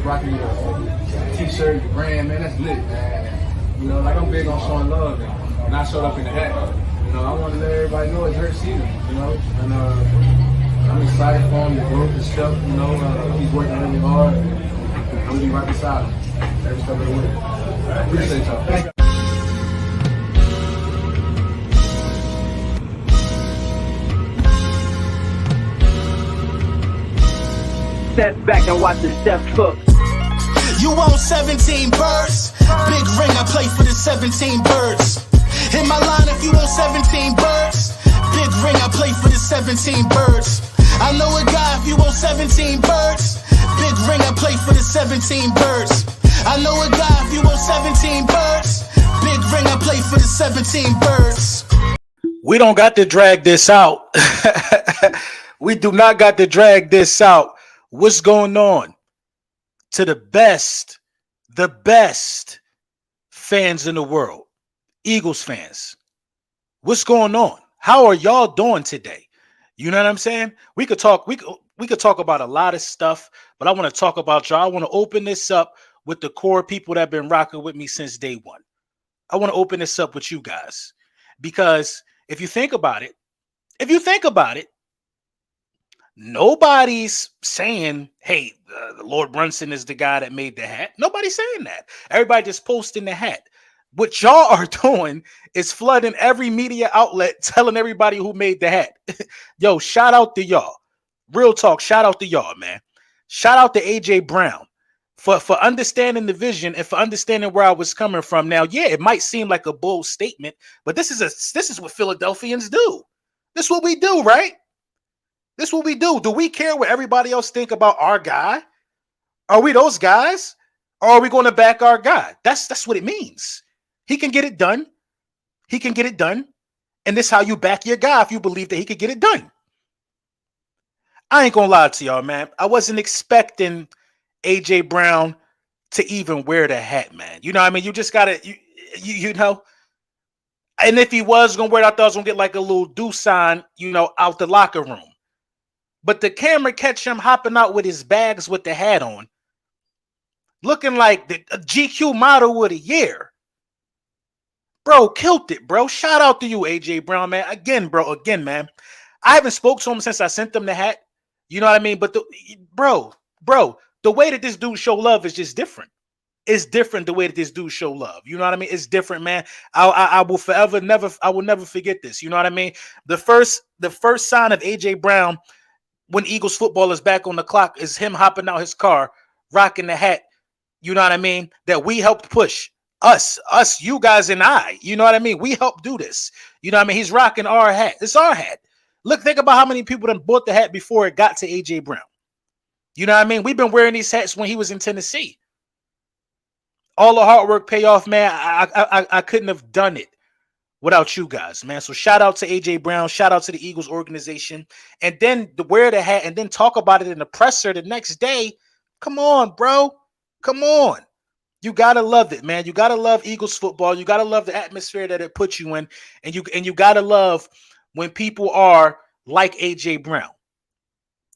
rocking your t-shirt, your brand, man, that's lit, man. You know, like I'm big on showing love, and I showed up in the hat. You know, I want to let everybody know it's her season, you know, and I'm excited for him, the growth and stuff, you know, he's working really hard, and I'm going to be right beside him every step of the way. Appreciate y'all. Step back and watch the step cook. You own 17 birds. Big ring, I play for the 17 birds. In my line, if you own 17 birds. Big ring, I play for the 17 birds. I know a guy if you own 17 birds. Big ring, I play for the 17 birds. I know a guy if you own 17 birds. Big ring, I play for the 17 birds. We don't got to drag this out. We do not got to drag this out. What's going on? To the best fans in the world, Eagles fans. What's going on? How are y'all doing today? You know what I'm saying? We could talk about a lot of stuff, but I want to talk about y'all. I want to open this up with the core people that have been rocking with me since day one. I want to open this up with you guys because if you think about it, nobody's saying, hey, Lord Brunson is the guy that made the hat. Nobody's saying that. Everybody just posting the hat. What y'all are doing is flooding every media outlet, telling everybody who made the hat. Yo, shout out to y'all. Real talk, shout out to y'all, man. Shout out to AJ Brown for understanding the vision and for understanding where I was coming from. Now, yeah, it might seem like a bold statement, but this is what Philadelphians do. This is what we do, right? This is what we do. Do we care what everybody else think about our guy? Are we those guys? Or are we going to back our guy? That's what it means. He can get it done. He can get it done. And this is how you back your guy if you believe that he could get it done. I ain't going to lie to y'all, man. I wasn't expecting AJ Brown to even wear the hat, man. You know what I mean? You just got to, you know. And if he was going to wear it, I thought I was going to get like a little do sign, you know, out the locker room. But the camera catch him hopping out with his bags with the hat on, looking like the GQ model of the year. Bro, killed it, bro. Shout out to you, AJ Brown, man. Again, man. I haven't spoke to him since I sent him the hat. You know what I mean? But bro, the way that this dude show love is just different. It's different the way that this dude show love. You know what I mean? It's different, man. I will never forget this. You know what I mean? The first sign of AJ Brown when Eagles football is back on the clock is him hopping out his car, rocking the hat, you know what I mean, that we helped push. Us, you guys and I, you know what I mean? We helped do this. You know what I mean? He's rocking our hat. It's our hat. Look, think about how many people done bought the hat before it got to AJ Brown. You know what I mean? We've been wearing these hats when he was in Tennessee. All the hard work pay off, man. I couldn't have done it without you guys, man. So shout out to AJ Brown. Shout out to the Eagles organization. And then to wear the hat and then talk about it in the presser the next day. Come on, bro. Come on. You got to love it, man. You got to love Eagles football. You got to love the atmosphere that it puts you in. And you got to love when people are like AJ Brown.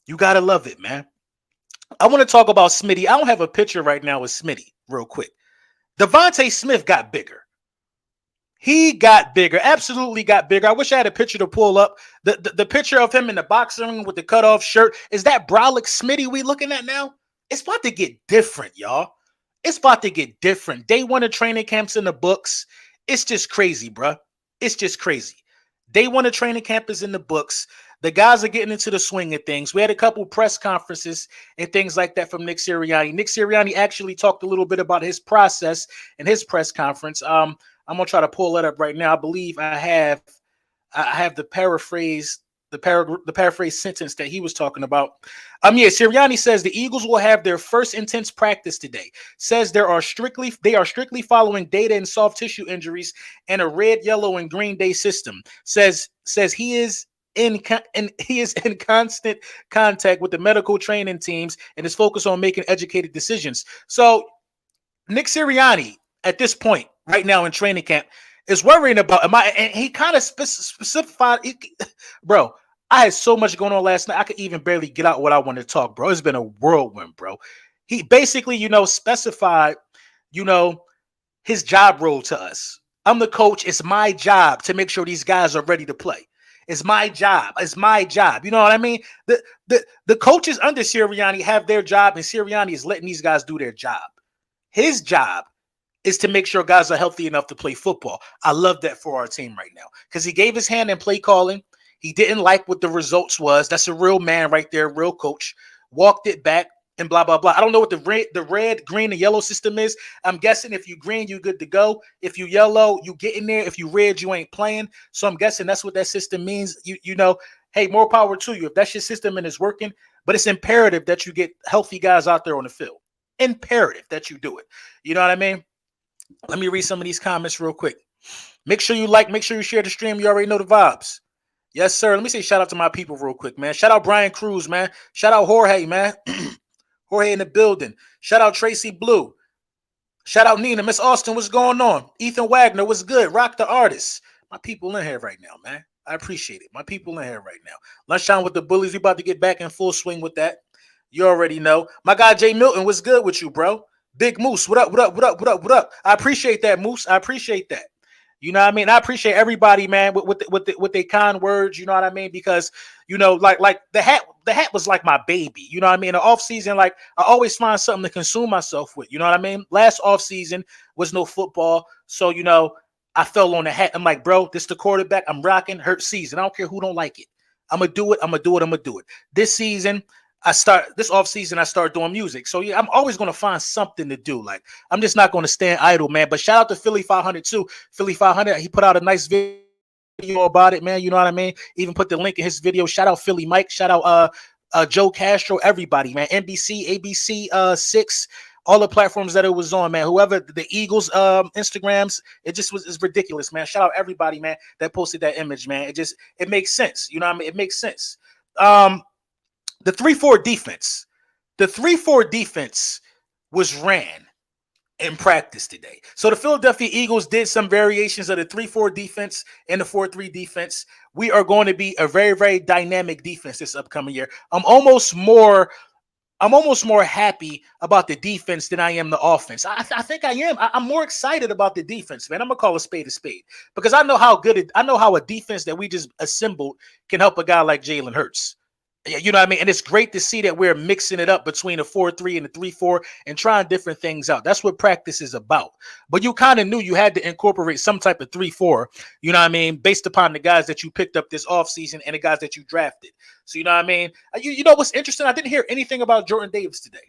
You got to love it, man. I want to talk about Smitty. I don't have a picture right now with Smitty real quick. Devontae Smith got bigger. He got bigger, absolutely got bigger. I wish I had a picture to pull up. The picture of him in the boxing ring with the cutoff shirt. Is that Brolic Smitty we looking at now? It's about to get different, y'all. It's about to get different. Day one of training camps in the books. It's just crazy, bro. It's just crazy. Day one of training camp is in the books. The guys are getting into the swing of things. We had a couple press conferences and things like that from Nick Sirianni. Nick Sirianni actually talked a little bit about his process in his press conference. I'm gonna try to pull that up right now. I believe I have the paraphrase sentence that he was talking about. Sirianni says the Eagles will have their first intense practice today. Says they are strictly following data and soft tissue injuries and a red, yellow, and green day system. Says he is in constant contact with the medical training teams and is focused on making educated decisions. So Nick Sirianni at this point right now in training camp is worrying about and he kind of specified, bro. I had so much going on last night. I could even barely get out what I want to talk, bro. It's been a whirlwind, bro. He basically, specified, his job role to us. I'm the coach. It's my job to make sure these guys are ready to play. It's my job. It's my job. You know what I mean? The coaches under Sirianni have their job, and Sirianni is letting these guys do their job. His job is to make sure guys are healthy enough to play football. I love that for our team right now because he gave his hand in play calling. He didn't like what the results was. That's a real man right there, real coach. Walked it back. And blah, blah, blah. I don't know what the red, green, and yellow system is. I'm guessing if you green, you good to go. If you yellow, you get in there. If you red, you ain't playing. So I'm guessing that's what that system means. Hey, more power to you. If that's your system and it's working, but it's imperative that you get healthy guys out there on the field. Imperative that you do it. You know what I mean? Let me read some of these comments real quick. Make sure you like, make sure you share the stream. You already know the vibes. Yes, sir. Let me say shout out to my people real quick, man. Shout out Brian Cruz, man. Shout out Jorge, man. Jorge in the building. Shout out Tracy Blue. Shout out Nina. Miss Austin, what's going on? Ethan Wagner, what's good? Rock the artist. My people in here right now, man. I appreciate it. My people in here right now. Lunchtime with the bullies. We about to get back in full swing with that. You already know. My guy Jay Milton, what's good with you, bro? Big Moose, what up, what up, what up, what up, what up? I appreciate that, Moose. I appreciate that. You know what I mean? I appreciate everybody, man, with their kind words, you know what I mean? Because, like the hat was like my baby, you know what I mean? In the off season, like I always find something to consume myself with, you know what I mean? Last off season was no football. So, I fell on the hat. I'm like, bro, this the quarterback. I'm rocking hurt season. I don't care who don't like it. I'm going to do it. I'm going to do it. I'm going to do it. This season, this off season, I start doing music. So yeah, I'm always going to find something to do. Like, I'm just not going to stand idle, man. But shout out to Philly 500 too. Philly 500, he put out a nice video about it, man. You know what I mean? Even put the link in his video. Shout out Philly Mike. Shout out Joe Castro, everybody, man. NBC, ABC 6, all the platforms that it was on, man. Whoever, the Eagles Instagrams, it's ridiculous, man. Shout out everybody, man, that posted that image, man. It makes sense. You know what I mean? It makes sense. The 3-4 defense. The 3-4 defense was ran in practice today. So the Philadelphia Eagles did some variations of the 3-4 defense and the 4-3 defense. We are going to be a very, very dynamic defense this upcoming year. I'm almost more happy about the defense than I am the offense. I think I am. I'm more excited about the defense, man. I'm gonna call a spade because I know how a defense that we just assembled can help a guy like Jalen Hurts. You know what I mean? And it's great to see that we're mixing it up between the 4-3 and the 3-4 and trying different things out. That's what practice is about. But you kind of knew you had to incorporate some type of 3-4, you know what I mean, based upon the guys that you picked up this offseason and the guys that you drafted. So, you know what I mean? You know what's interesting? I didn't hear anything about Jordan Davis today.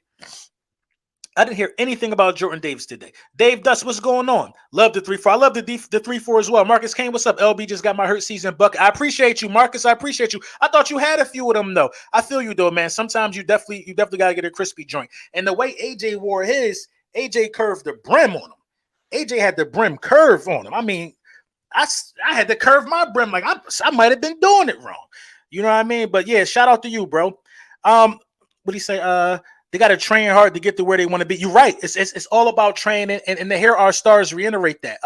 Dave Dust, what's going on? Love the 3-4. I love the 3-4 as well. Marcus Kane, what's up? LB just got my hurt season bucket. I appreciate you, Marcus. I appreciate you. I thought you had a few of them, though. I feel you, though, man. Sometimes you definitely got to get a crispy joint. And the way AJ wore his, AJ curved the brim on him. AJ had the brim curve on him. I mean, I had to curve my brim. Like, I might have been doing it wrong. You know what I mean? But, yeah, shout out to you, bro. What do you say? They got to train hard to get to where they want to be. You're right. It's all about training, and to hear our stars reiterate that.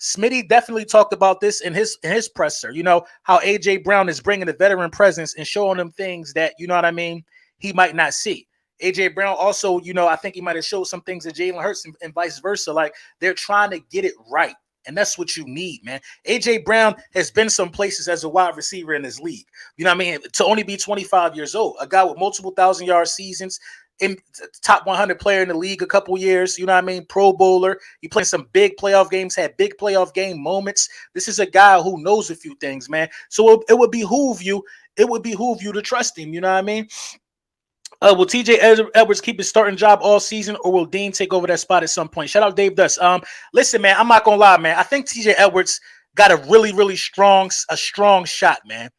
Smitty definitely talked about this in his presser. You know how AJ Brown is bringing the veteran presence and showing them things that, you know what I mean, he might not see. AJ Brown also, I think he might have showed some things to Jalen Hurts and vice versa. Like, they're trying to get it right. And that's what you need, man. A.J. Brown has been some places as a wide receiver in this league. You know what I mean? To only be 25 years old, a guy with multiple 1,000-yard seasons, in top 100 player in the league a couple years, you know what I mean? Pro bowler. He played some big playoff games, had big playoff game moments. This is a guy who knows a few things, man. So it would behoove you to trust him, you know what I mean? Will TJ Edwards keep his starting job all season, or will Dean take over that spot at some point? Shout out Dave Dust. Listen, man, I'm not gonna lie, man. I think TJ Edwards got a really, really strong shot, man.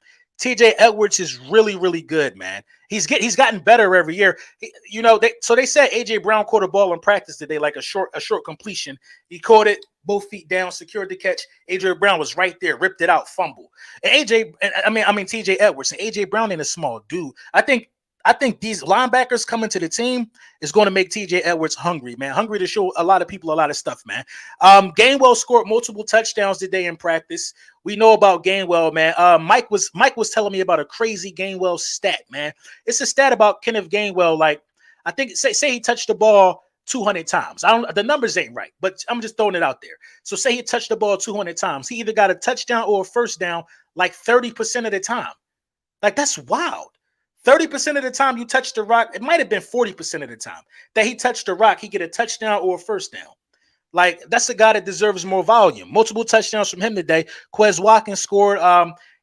TJ Edwards is really, really good, man. He's gotten better every year. They said AJ Brown caught a ball in practice today, like a short completion. He caught it, both feet down, secured the catch. AJ Brown was right there, ripped it out, fumble. And TJ Edwards and AJ Brown ain't a small dude. I think these linebackers coming to the team is going to make TJ Edwards hungry, man. Hungry to show a lot of people a lot of stuff, man. Gainwell scored multiple touchdowns today in practice. We know about Gainwell, man. Mike was telling me about a crazy Gainwell stat, man. It's a stat about Kenneth Gainwell. Like, I think say he touched the ball 200 times. The numbers ain't right, but I'm just throwing it out there. So say he touched the ball 200 times. He either got a touchdown or a first down like 30% of the time. Like, that's wild. 30% of the time you touch the rock, it might have been 40% of the time that he touched the rock, he get a touchdown or a first down. Like, that's a guy that deserves more volume. Multiple touchdowns from him today. Quez Watkins scored.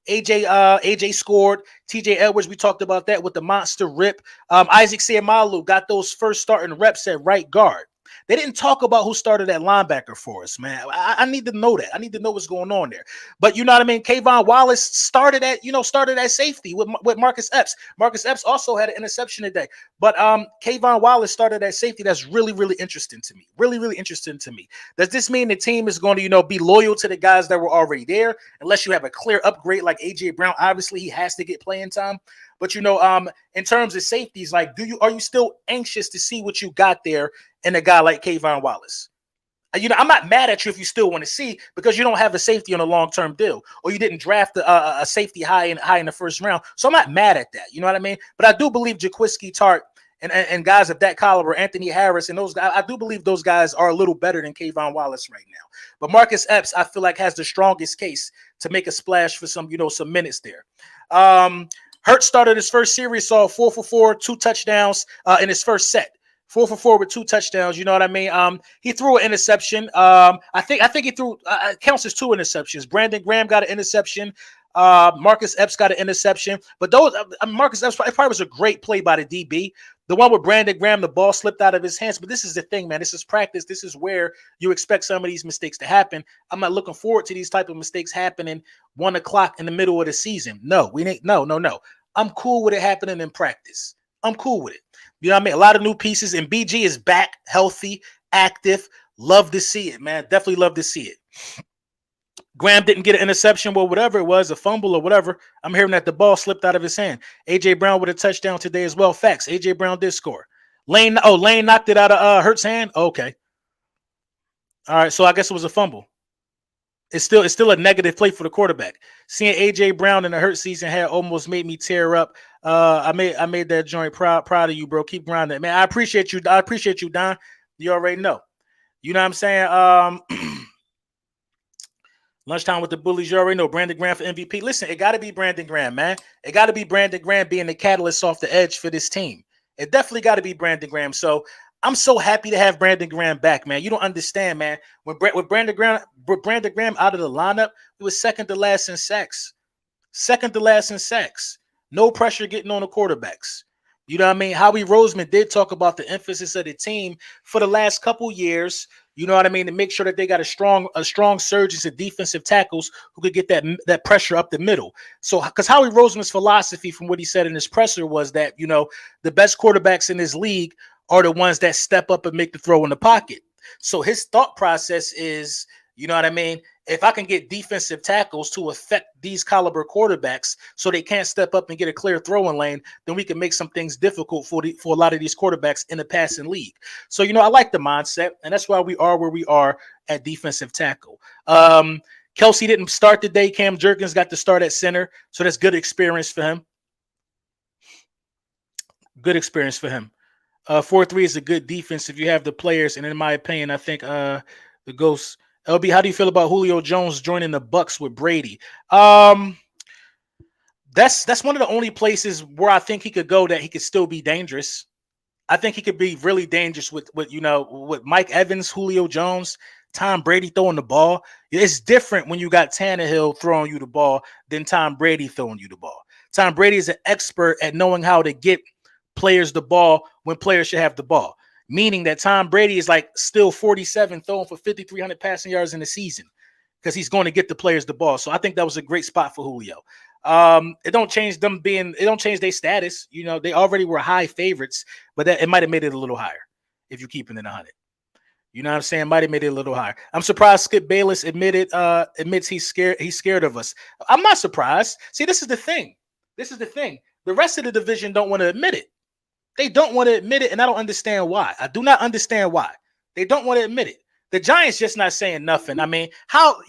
AJ scored. TJ Edwards, we talked about that with the monster rip. Isaac Seumalo got those first starting reps at right guard. They didn't talk about who started at linebacker for us, man. I need to know that. I need to know what's going on there. But you know what I mean? Kayvon Wallace started at safety with Marcus Epps. Marcus Epps also had an interception today. But Kayvon Wallace started at safety. That's really, really interesting to me. Really, really interesting to me. Does this mean the team is going to, be loyal to the guys that were already there? Unless you have a clear upgrade like AJ Brown, obviously he has to get playing time. But in terms of safeties, like, are you still anxious to see what you got there in a guy like Kayvon Wallace? I'm not mad at you if you still want to see, because you don't have a safety on a long-term deal, or you didn't draft a safety high in the first round. So I'm not mad at that. You know what I mean? But I do believe Jaquiski Tart and guys of that caliber, Anthony Harris and those guys, I do believe those guys are a little better than Kayvon Wallace right now. But Marcus Epps, I feel like, has the strongest case to make a splash for some minutes there. Hurts started his first series, saw 4 for 4, 2 touchdowns in his first set. 4 for 4 with 2 touchdowns. You know what I mean? He threw an interception. I think he threw counts as 2 interceptions. Brandon Graham got an interception. Marcus Epps got an interception. But those Marcus Epps probably was a great play by the DB. The one with Brandon Graham, the ball slipped out of his hands. But this is the thing, man. This is practice. This is where you expect some of these mistakes to happen. I'm not looking forward to these type of mistakes happening 1 o'clock in the middle of the season. No. I'm cool with it happening in practice. I'm cool with it. You know what I mean? A lot of new pieces, and BG is back, healthy, active. Love to see it, man. Definitely love to see it. Graham didn't get an interception, well, whatever it was, a fumble or whatever. I'm hearing that the ball slipped out of his hand. AJ Brown with a touchdown today as well. Facts. AJ Brown did score. Lane knocked it out of Hurts' hand. Okay. All right, so I guess it was a fumble. It's still a negative play for the quarterback. Seeing AJ Brown in the Hurt season had almost made me tear up. I made that joint proud of you, bro. Keep grinding, man. I appreciate you, Don. You already know. You know what I'm saying? Lunchtime with the bullies. You already know. Brandon Graham for MVP. Listen, it got to be Brandon Graham, man. It got to be Brandon Graham being the catalyst off the edge for this team. It definitely got to be Brandon Graham. So I'm so happy to have Brandon Graham back, man. You don't understand, man. With Brandon Graham out of the lineup, he was second to last in sacks. No pressure getting on the quarterbacks. You know what I mean? Howie Roseman did talk about the emphasis of the team for the last couple years. You know what I mean? To make sure that they got a strong surge into defensive tackles who could get that pressure up the middle. So, because Howie Roseman's philosophy, from what he said in his presser, was that, the best quarterbacks in this league are the ones that step up and make the throw in the pocket. So his thought process is, you know what I mean? If I can get defensive tackles to affect these caliber quarterbacks so they can't step up and get a clear throwing lane, then we can make some things difficult for a lot of these quarterbacks in the passing league. So, I like the mindset, and that's why we are where we are at defensive tackle. Kelsey didn't start today. Cam Jerkins got to start at center, so that's good experience for him. 4-3 is a good defense if you have the players, and in my opinion, I think the Ghosts. LB, how do you feel about Julio Jones joining the Bucs with Brady? That's one of the only places where I think he could go that he could still be dangerous. I think he could be really dangerous with Mike Evans, Julio Jones, Tom Brady throwing the ball. It's different when you got Tannehill throwing you the ball than Tom Brady throwing you the ball. Tom Brady is an expert at knowing how to get players the ball when players should have the ball. Meaning that Tom Brady is like still 47 throwing for 5,300 passing yards in the season because he's going to get the players the ball. So I think that was a great spot for Julio. It don't change their status. They already were high favorites, but it might have made it a little higher if you're keeping it 100. You know what I'm saying? Might have made it a little higher. I'm surprised Skip Bayless admits he's scared of us. I'm not surprised. See, this is the thing. The rest of the division don't want to admit it. They don't want to admit it, and I don't understand why. I do not understand why. They don't want to admit it. The Giants just not saying nothing. I mean, how,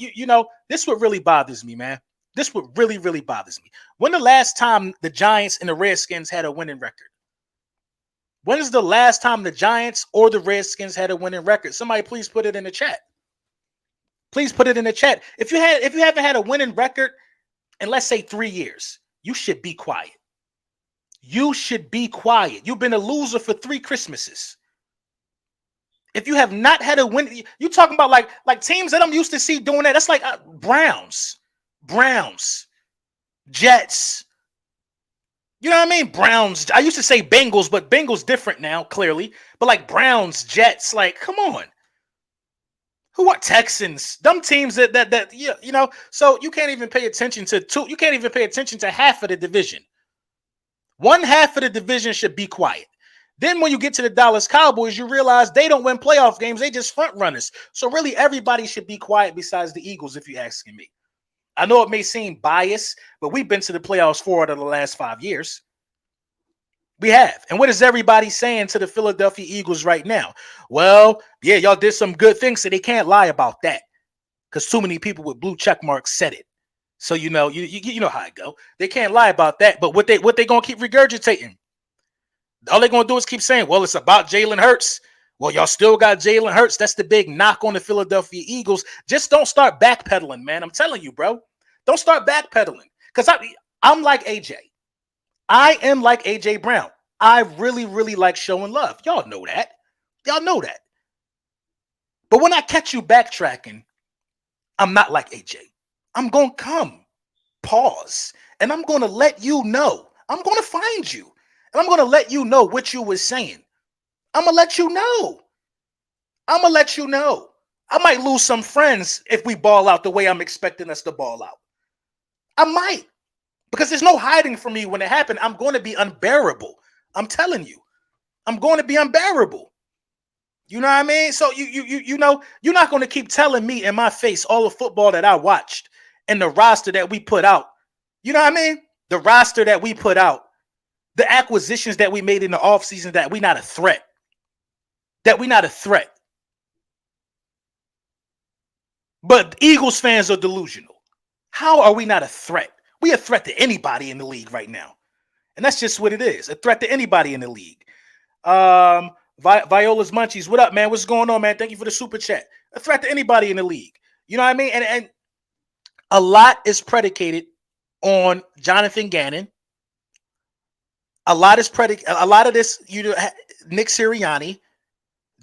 this what really bothers me, man. This what really, really bothers me. When the last time the Giants and the Redskins had a winning record? When is the last time the Giants or the Redskins had a winning record? Somebody please put it in the chat. Please put it in the chat. If you haven't had a winning record in, let's say, 3 years, you should be quiet. You should be quiet. You've been a loser for 3 Christmases. If you have not had a win, you talking about like teams that I'm used to see doing that. That's like Browns, Jets. You know what I mean? Browns. I used to say Bengals, but Bengals different now, clearly. But like Browns, Jets, like, come on. Who are Texans? Them teams that you know. So you can't even pay attention to two. You can't even pay attention to half of the division. One half of the division should be quiet. Then when you get to the Dallas Cowboys, you realize they don't win playoff games. They just front runners. So really everybody should be quiet besides the Eagles, if you're asking me. I know it may seem biased, but we've been to the playoffs 4 out of the last 5 years. We have. And what is everybody saying to the Philadelphia Eagles right now? Well, yeah, y'all did some good things, so they can't lie about that because too many people with blue check marks said it. So you know, you know how it go. They can't lie about that. But what they gonna keep regurgitating? All they're gonna do is keep saying, well, it's about Jalen Hurts. Well, y'all still got Jalen Hurts. That's the big knock on the Philadelphia Eagles. Just don't start backpedaling, man. I'm telling you, bro. Don't start backpedaling. Because I'm like AJ. I am like AJ Brown. I really, really like showing love. Y'all know that. Y'all know that. But when I catch you backtracking, I'm not like AJ. I'm going to come, pause, and I'm going to let you know. I'm going to find you, and I'm going to let you know what you was saying. I'm going to let you know. I'm going to let you know. I might lose some friends if we ball out the way I'm expecting us to ball out. I might, because there's no hiding from me when it happened. I'm going to be unbearable. I'm telling you, I'm going to be unbearable. You know what I mean? So you know, you're not going to keep telling me in my face all the football that I watched and the roster that we put out. You know what I mean? The roster that we put out, the acquisitions that we made in the offseason, that we not a threat. That we not a threat. But Eagles fans are delusional. How are we not a threat? We a threat to anybody in the league right now. And that's just what it is. A threat to anybody in the league. Viola's Munchies, what up, man? What's going on, man? Thank you for the super chat. A threat to anybody in the league. You know what I mean? And a lot is predicated on Jonathan Gannon. A lot of this, Nick Sirianni,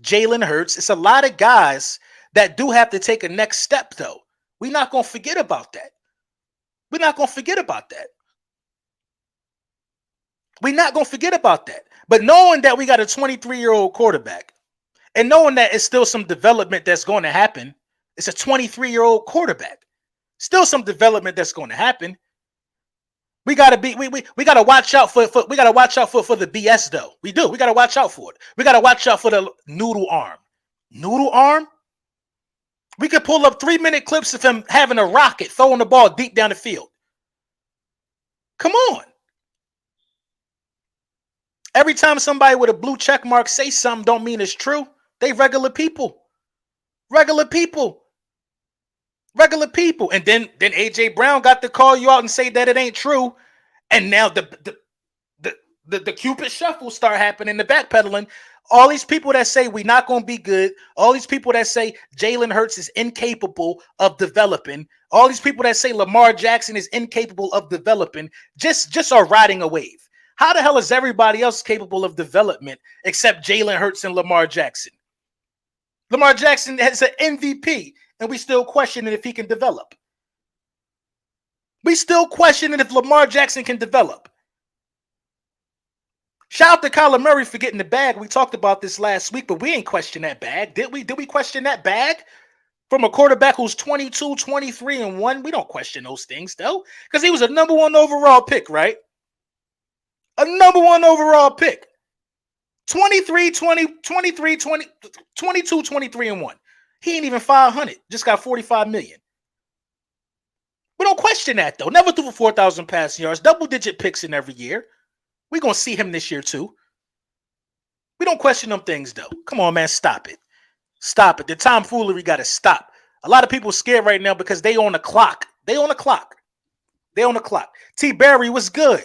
Jalen Hurts. It's a lot of guys that do have to take a next step, though. We're not going to forget about that. We're not going to forget about that. We're not going to forget about that. But knowing that we got a 23-year-old quarterback and knowing that it's still some development that's going to happen, it's a 23-year-old quarterback. Still some development that's going to happen. We got to watch out for the BS though. We do. We got to watch out for it. We got to watch out for the noodle arm. Noodle arm? We could pull up 3-minute clips of him having a rocket, throwing the ball deep down the field. Come on. Every time somebody with a blue check mark say something don't mean it's true. They regular people. Regular people. Regular people. And then AJ Brown got to call you out and say that it ain't true. And now the Cupid shuffle start happening, the backpedaling. All these people that say we're not going to be good, all these people that say Jalen Hurts is incapable of developing, all these people that say Lamar Jackson is incapable of developing, just are riding a wave. How the hell is everybody else capable of development except Jalen Hurts and Lamar Jackson? Lamar Jackson has an MVP, and we still questioning if he can develop. We still questioning if Lamar Jackson can develop. Shout out to Kyler Murray for getting the bag. We talked about this last week, but we ain't question that bag. Did we? Did we question that bag? From a quarterback who's 22, 23, and 1? We don't question those things, though, because he was a number 1 overall pick, right? A number 1 overall pick. 23, 20, 23, 20, 22, 23, and 1. He ain't even 500. Just got 45 million. We don't question that, though. Never threw for 4,000 passing yards. Double-digit picks in every year. We're going to see him this year, too. We don't question them things, though. Come on, man. Stop it. Stop it. The tomfoolery got to stop. A lot of people scared right now because they on the clock. They on the clock. They on the clock. T. Barry was good.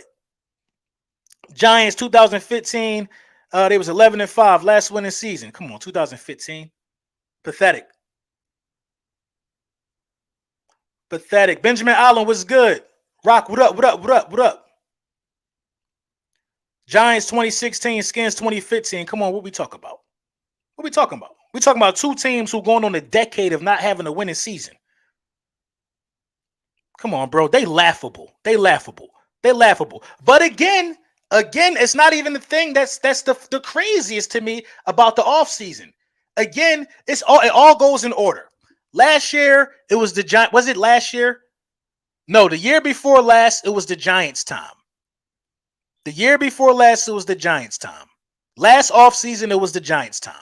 Giants 2015 They was 11-5 last winning season. Come on, 2015. Pathetic. Pathetic. Benjamin Allen was good. Rock, what up? What up? What up? What up? Giants 2016, Skins 2015. Come on, what we talk about? What we talking about? We talking about two teams who going on a decade of not having a winning season. Come on, bro. They laughable. They laughable. They laughable. But again, it's not even the thing that's the craziest to me about the offseason. Again, it all goes in order. Last year, it was the Giants. Was it last year? No, the year before last, it was the Giants' time. The year before last, it was the Giants' time. Last offseason, it was the Giants' time.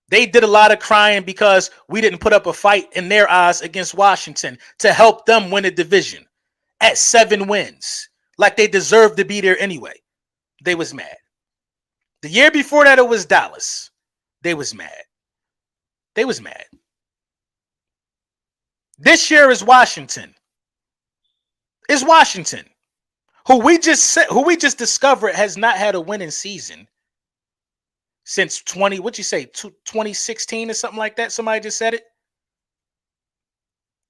They did a lot of crying because we didn't put up a fight in their eyes against Washington to help them win a division at 7 wins. Like they deserved to be there anyway. They was mad. The year before that, it was Dallas. They was mad. They was mad. This year is Washington. It's Washington, who we just discovered has not had a winning season since 2016 or something like that. Somebody just said it.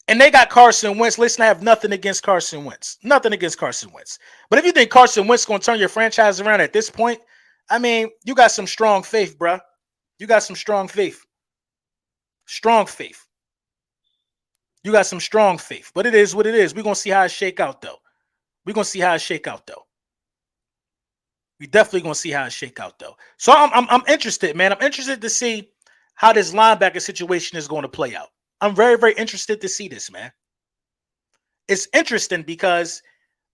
And they got Carson Wentz. Listen, I have nothing against Carson Wentz. Nothing against Carson Wentz. But if you think Carson Wentz is going to turn your franchise around at this point, I mean, you got some strong faith, bruh. You got some strong faith. Strong faith. You got some strong faith. But it is what it is. We're going to see how it shake out, though. We're going to see how it shake out, though. We definitely going to see how it shake out, though. So I'm interested, man. I'm interested to see how this linebacker situation is going to play out. I'm very, very interested to see this, man. It's interesting because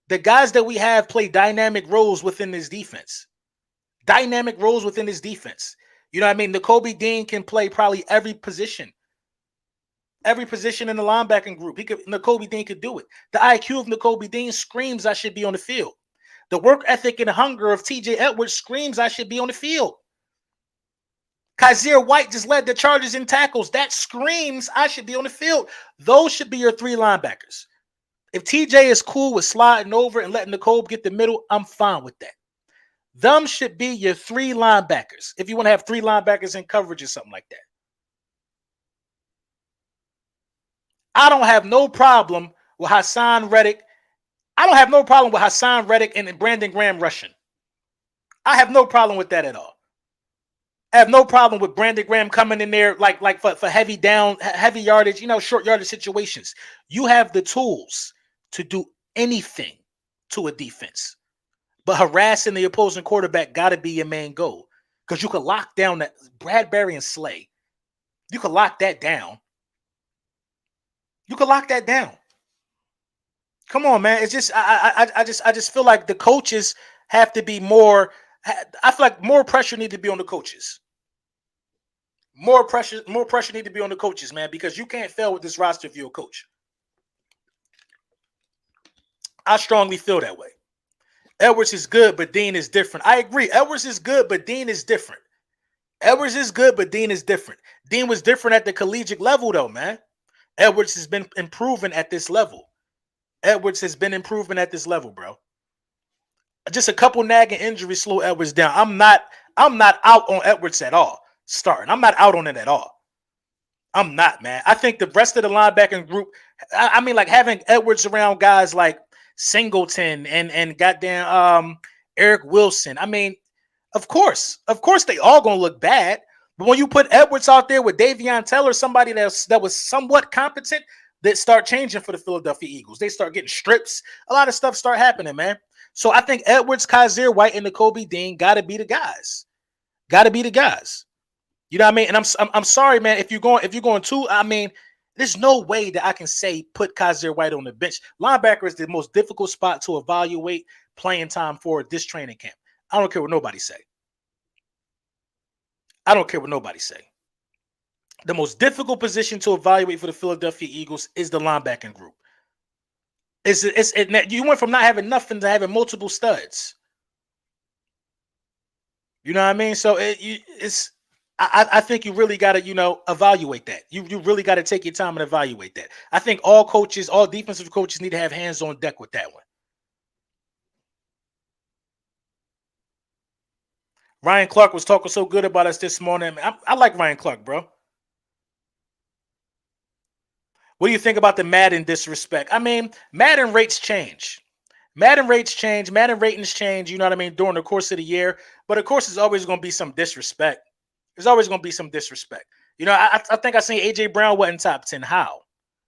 the guys that we have play dynamic roles within this defense. Dynamic roles within this defense. You know what I mean? Nakobe Dean can play probably every position. Every position in the linebacking group. Nakobe Dean could do it. The IQ of Nakobe Dean screams I should be on the field. The work ethic and hunger of TJ Edwards screams I should be on the field. Kaiser White just led the Chargers in tackles. That screams I should be on the field. Those should be your 3 linebackers. If TJ is cool with sliding over and letting Nakobe get the middle, I'm fine with that. Them should be your 3 linebackers. If you want to have 3 linebackers in coverage or something like that. I don't have no problem with Hassan Reddick. I don't have no problem with Hassan Reddick and Brandon Graham rushing. I have no problem with that at all. I have no problem with Brandon Graham coming in there like for heavy yardage, short yardage situations. You have the tools to do anything to a defense. But harassing the opposing quarterback got to be your main goal. Because you could lock down that Bradbury and Slay. You could lock that down. You could lock that down. Come on, man. It's just I just feel like the coaches have to be more. I feel like more pressure need to be on the coaches. More pressure need to be on the coaches, man, because you can't fail with this roster if you're a coach. I strongly feel that way. Edwards is good, but Dean is different. I agree. Edwards is good, but Dean is different. Edwards is good, but Dean is different. Dean was different at the collegiate level, though, man. Edwards has been improving at this level. Edwards has been improving at this level, bro. Just a couple nagging injuries slow Edwards down. I'm not out on Edwards at all. Starting. I'm not out on it at all. I'm not, man. I think the rest of the linebacking group, I mean, like having Edwards around guys like Singleton and goddamn Eric Wilson. I mean, of course they all gonna look bad. But when you put Edwards out there with Davion Taylor, somebody that was somewhat competent, that start changing for the Philadelphia Eagles. They start getting strips. A lot of stuff start happening, man. So I think Edwards, Kaiser White, and Nakobe Dean gotta be the guys. Gotta be the guys. You know what I mean? And I'm sorry, man. If you're going to, I mean, there's no way that I can say put Kaiser White on the bench. Linebacker is the most difficult spot to evaluate playing time for this training camp. I don't care what nobody say. I don't care what nobody say. The most difficult position to evaluate for the Philadelphia Eagles is the linebacking group. You went from not having nothing to having multiple studs. You know what I mean? So I think you really got to, evaluate that. You really got to take your time and evaluate that. I think all defensive coaches need to have hands on deck with that one. Ryan Clark was talking so good about us this morning. I like Ryan Clark, bro. What do you think about the Madden disrespect? I mean, Madden rates change. Madden rates change. Madden ratings change. You know what I mean during the course of the year. But of course, there's always going to be some disrespect. There's always going to be some disrespect. You know, I think I seen AJ Brown wasn't top 10. How?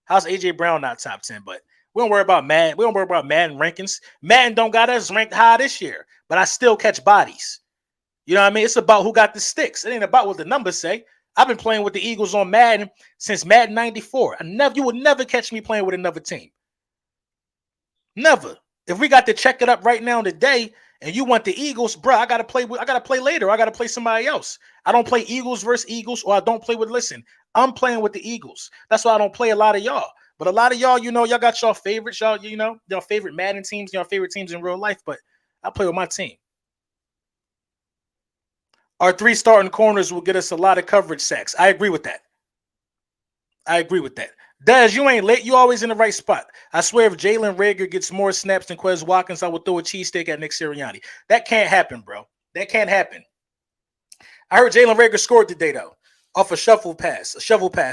How's AJ Brown not top 10? But we don't worry about Madden. We don't worry about Madden rankings. Madden don't got us ranked high this year, but I still catch bodies. You know what I mean? It's about who got the sticks. It ain't about what the numbers say. I've been playing with the Eagles on Madden since Madden 94. You would never catch me playing with another team. Never. If we got to check it up right now today, and you want the Eagles, bro, I gotta play later. I gotta play somebody else. I don't play Eagles versus Eagles, or I don't play with. Listen, I'm playing with the Eagles. That's why I don't play a lot of y'all. But a lot of y'all, you know, y'all got y'all favorites, y'all favorite Madden teams, y'all favorite teams in real life. But I play with my team. Our 3 starting corners will get us a lot of coverage sacks. I agree with that. Dez, you ain't late. You always in the right spot. I swear if Jalen Reagor gets more snaps than Quez Watkins, I will throw a cheesesteak at Nick Sirianni. That can't happen, bro. That can't happen. I heard Jalen Reagor scored today, though, off a shovel pass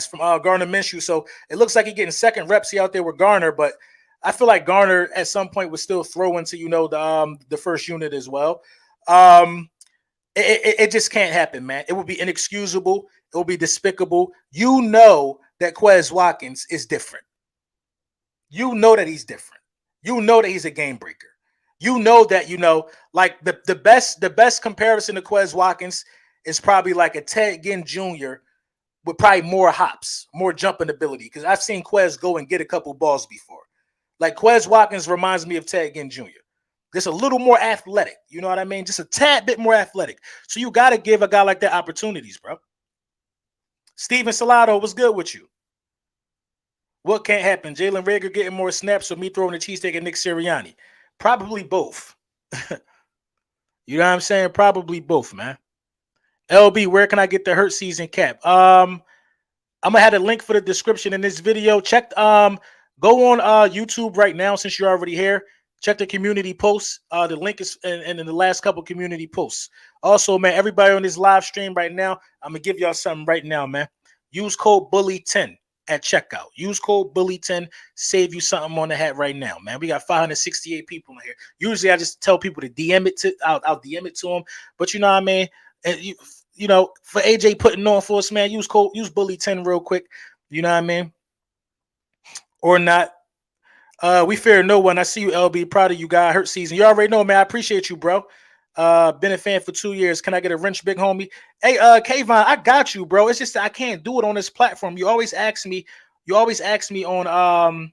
from Garner Minshew. So it looks like he's getting second reps out there with Garner, but I feel like Garner at some point would still throw into, the first unit as well. It just can't happen, man. It would be inexcusable. It will be despicable. You know that Quez Watkins is different. You know that he's different. You know that he's a game breaker. You know that, like the best comparison to Quez Watkins is probably like a Ted Ginn Jr. with probably more hops, more jumping ability. Because I've seen Quez go and get a couple balls before. Like Quez Watkins reminds me of Ted Ginn Jr. Just a little more athletic. You know what I mean? Just a tad bit more athletic. So you got to give a guy like that opportunities, bro. Steven Salado, what's good with you? What can't happen? Jalen Reagor getting more snaps or me throwing a cheesesteak at Nick Sirianni? Probably both. You know what I'm saying? Probably both, man. LB, where can I get the hurt season cap? I'm gonna have a link for the description in this video. Check go on YouTube right now since you're already here. Check the community posts. The link is in the last couple community posts. Also, man, everybody on this live stream right now, I'm going to give y'all something right now, man. Use code BULLY10 at checkout. Use code BULLY10. Save you something on the hat right now, man. We got 568 people in here. Usually, I just tell people to DM it to. I'll DM it to them. But you know what I mean? And you know, for AJ putting on for us, man, use BULLY10 real quick. You know what I mean? Or not. We fear no one. I see you, LB. Proud of you, guy. Hurt season. You already know, man. I appreciate you, bro. Been a fan for 2 years. Can I get a wrench, big homie? Hey, Kayvon, I got you, bro. It's just that I can't do it on this platform. You always ask me on when I'm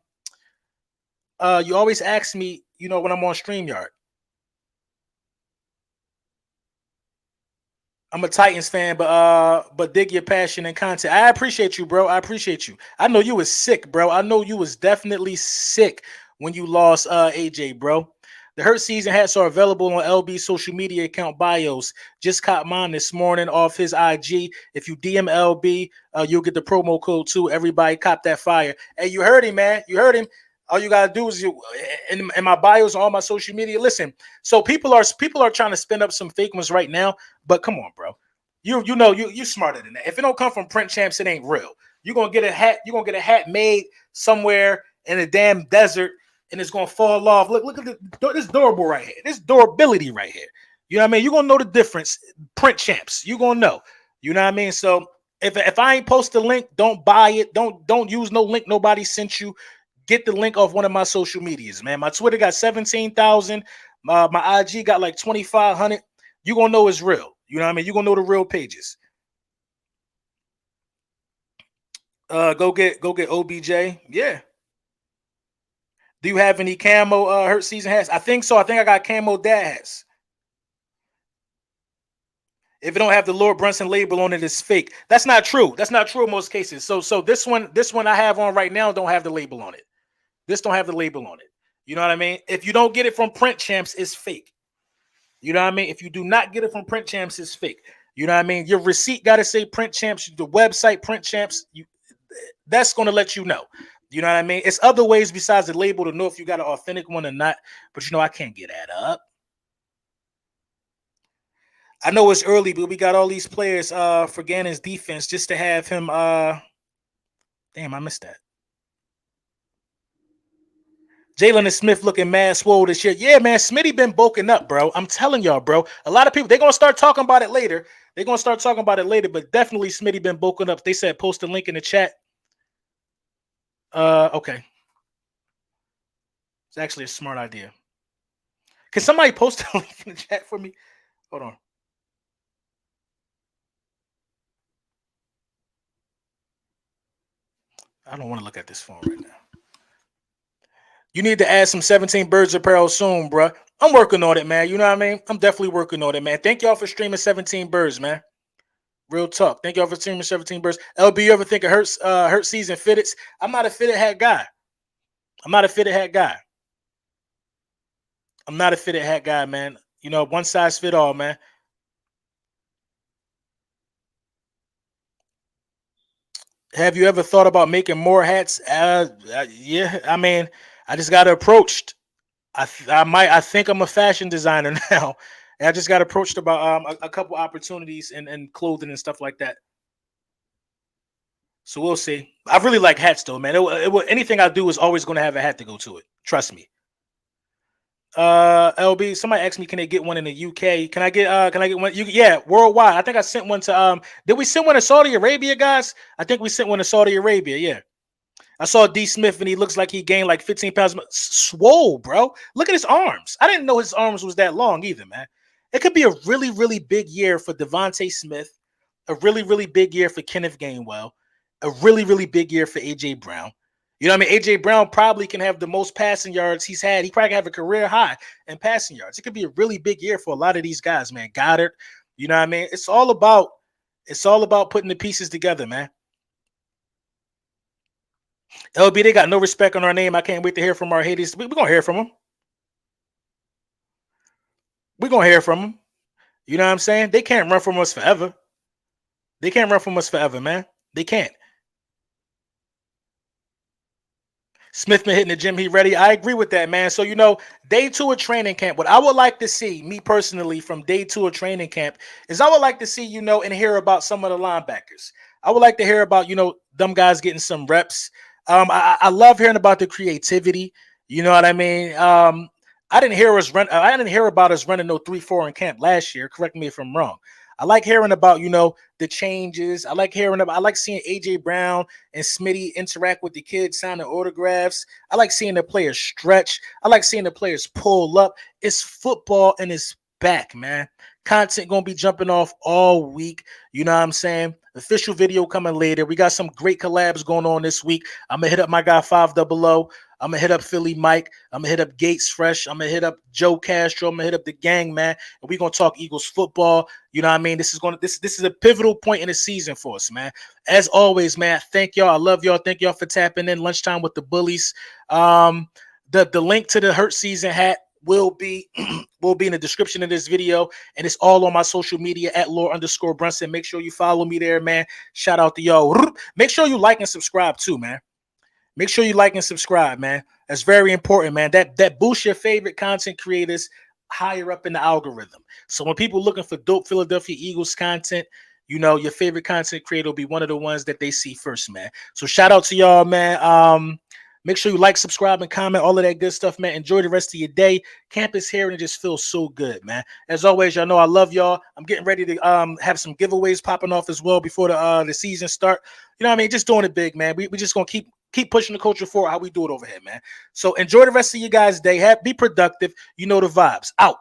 on StreamYard. I'm a Titans fan, but dig your passion and content. I appreciate you, bro. I appreciate you. I know you was sick, bro. I know you was definitely sick when you lost AJ, bro. The hurt season hats are available on LB's social media account bios. Just caught mine this morning off his IG. If you DM LB, you'll get the promo code too. Everybody cop that fire. Hey, you heard him, man. You heard him. All you gotta do is in my bios on all my social media. Listen, so people are trying to spin up some fake ones right now, but come on, bro. You smarter than that. If it don't come from Print Champs, it ain't real. You're gonna get a hat. You're gonna get a hat made somewhere in a damn desert, and it's gonna fall off. Look at this durable right here. This durability right here. You know what I mean? You're gonna know the difference. Print Champs. You're gonna know. You know what I mean? So if I ain't post the link, don't buy it. Don't use no link nobody sent you. Get the link off one of my social medias, man. My Twitter got 17,000. My IG got like 2,500. You're going to know it's real. You know what I mean? You're going to know the real pages. Go get OBJ. Yeah. Do you have any camo hurt season hats? I think so. I think I got camo dad hats. If it don't have the Lord Brunson label on it, it's fake. That's not true. That's not true in most cases. So this one I have on right now don't have the label on it. This don't have the label on it. You know what I mean? If you don't get it from Print Champs, it's fake. You know what I mean? If you do not get it from Print Champs, it's fake. You know what I mean? Your receipt got to say Print Champs. The website Print Champs. That's going to let you know. You know what I mean? It's other ways besides the label to know if you got an authentic one or not. But I can't get that up. I know it's early, but we got all these players for Gannon's defense just to have him. Damn, I missed that. Jalen and Smith looking mad swole this shit. Yeah, man, Smitty been bulking up, bro. I'm telling y'all, bro. A lot of people, they're going to start talking about it later. They're going to start talking about it later, but definitely Smitty been bulking up. They said post a link in the chat. Okay. It's actually a smart idea. Can somebody post a link in the chat for me? Hold on. I don't want to look at this phone right now. You need to add some 17 Birds apparel soon, bro. I'm working on it, man. You know what I mean? I'm definitely working on it, man. Thank y'all for streaming 17 Birds, man. Real talk. Thank y'all for streaming 17 Birds. LB, you ever think of hurt season fitteds? I'm not a fitted hat guy. I'm not a fitted hat guy, man. You know, one size fit all, man. Have you ever thought about making more hats? Yeah, I mean, I just got approached. I think I'm a fashion designer now. And I just got approached about a couple opportunities and clothing and stuff like that. So we'll see. I really like hats though, man. Anything I do is always going to have a hat to go to it. Trust me. LB, somebody asked me, can they get one in the UK? Can I get one? Yeah, worldwide. I think I sent one to did we send one to Saudi Arabia, guys? I think we sent one to Saudi Arabia, yeah. I saw D Smith and he looks like he gained like 15 pounds. Swole, bro. Look at his arms. I didn't know his arms was that long either, man. It could be a really, really big year for Devontae Smith, a really, really big year for Kenneth Gainwell, a really, really big year for AJ Brown. You know what I mean? AJ Brown probably can have the most passing yards he's had. He probably can have a career high in passing yards. It could be a really big year for a lot of these guys, man. Goddard, you know what I mean? It's all about putting the pieces together, man. LB, they got no respect on our name. I can't wait to hear from our haters. We're going to hear from them. We're going to hear from them. You know what I'm saying? They can't run from us forever. They can't run from us forever, man. They can't. Smith been hitting the gym. He ready. I agree with that, man. So, you know, day 2 of training camp, what I would like to see, me personally, from day 2 of training camp, is I would like to see, you know, and hear about some of the linebackers. I would like to hear about, you know, them guys getting some reps. I love hearing about the creativity. You know what I mean? I didn't hear about us running no 3-4 in camp last year. Correct me if I'm wrong. I like hearing about, you know, the changes. I like seeing AJ Brown and Smitty interact with the kids, signing autographs. I like seeing the players stretch. I like seeing the players pull up. It's football and it's back, man. Content gonna be jumping off all week. You know what I'm saying? Official video coming later. We got some great collabs going on this week. I'm gonna hit up my guy 500. I'm gonna hit up Philly Mike. I'm gonna hit up Gates Fresh. I'm gonna hit up Joe Castro. I'm gonna hit up the gang, man. And we're gonna talk Eagles football. You know what I mean? This is a pivotal point in the season for us, man. As always, man. Thank y'all. I love y'all. Thank y'all for tapping in. Lunchtime with the bullies. The link to the Hurt Season hat will be in the description of this video, and it's all on my social media at Lord_Brunson. Make sure you follow me there, man. Shout out to y'all. Make sure you like and subscribe too, man. Make sure you like and subscribe, man. That's very important, man. That boosts your favorite content creators higher up in the algorithm. So when people looking for dope Philadelphia Eagles content, you know, your favorite content creator will be one of the ones that they see first, man. So shout out to y'all, man. Make sure you like, subscribe, and comment, all of that good stuff, man. Enjoy the rest of your day. Camp is here, and it just feels so good, man. As always, y'all know I love y'all. I'm getting ready to have some giveaways popping off as well before the season start. You know what I mean? Just doing it big, man. We just going to keep pushing the culture forward how we do it over here, man. So enjoy the rest of your guys' day. Be productive. You know the vibes. Out.